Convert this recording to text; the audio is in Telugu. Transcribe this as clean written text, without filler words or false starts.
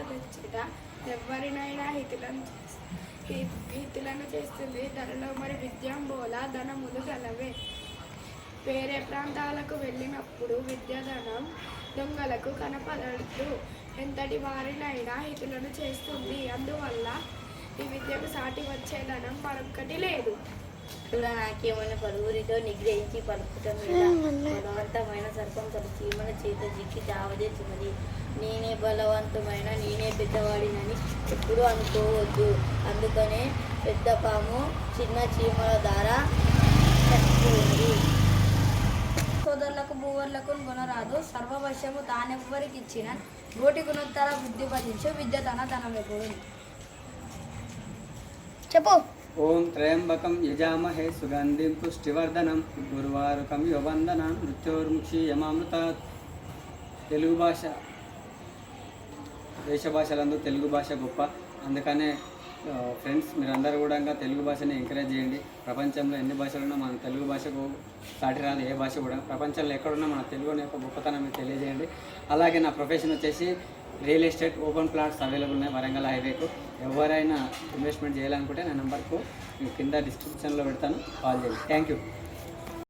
తెచ్చట ఎవరినైనా హితులను చేస్తుంది. ధరలో మరి విద్యాంబోల ధనములు గలవే. వేరే ప్రాంతాలకు వెళ్ళినప్పుడు విద్యాధనం దొంగలకు కనపడదు. ఎంతటి వారినైనా హితులను చేస్తుంది. అందువల్ల ఈ విద్యకు సాటి వచ్చే ధనం మరొక్కటి లేదు. నాకేమైనా పలువురితో నిగ్రహించి పలుకుటం మీద బలవంతమైన సర్పం తన చీమల చేత జిక్కి చావదేస్తున్నది. నేనే బలవంతమైన నేనే పెద్దవాడినని ఎప్పుడూ అనుకోవద్దు. అందుకనే పెద్ద పాము చిన్న చీమల ద్వారా చచ్చిపోయింది. సోదరులకు భూవర్లకు గుణరాదు. సర్వవశము తానెవ్వరికి ఇచ్చిన గోటి గుణోత్తర బుద్ధి భజించు. విద్య తన ధనమెప్పుడు. చెప్పు. ఓం త్రయంబకం యజామహే సుగంధిం పుష్టివర్ధనం గురువారుకం యువందనం మృత్యోర్ముక్షీయమామృతాత్. తెలుగు భాష దేశ భాషలందు తెలుగు భాష గొప్ప. అందుకనే ఫ్రెండ్స్ మీరందరూ కూడా తెలుగు భాషని ఎంకరేజ్ చేయండి. ప్రపంచంలో ఎన్ని భాషలు ఉన్నా మన తెలుగు భాషకు సాటి రాదు ఏ భాష కూడా. ప్రపంచంలో ఎక్కడున్నా మన తెలుగు యొక్క గొప్పతనం తెలియజేయండి. అలాగే నా ప్రొఫెషన్ వచ్చేసి real estate open plots available ఉన్నాయి వరంగల్ హైవేకు. ఎవరైనా ఇన్వెస్ట్మెంట్ చేయాలనుకుంటే నా నెంబర్కు కింద డిస్క్రిప్షన్లో పెడతాను, కాల్ చేయండి. Thank you.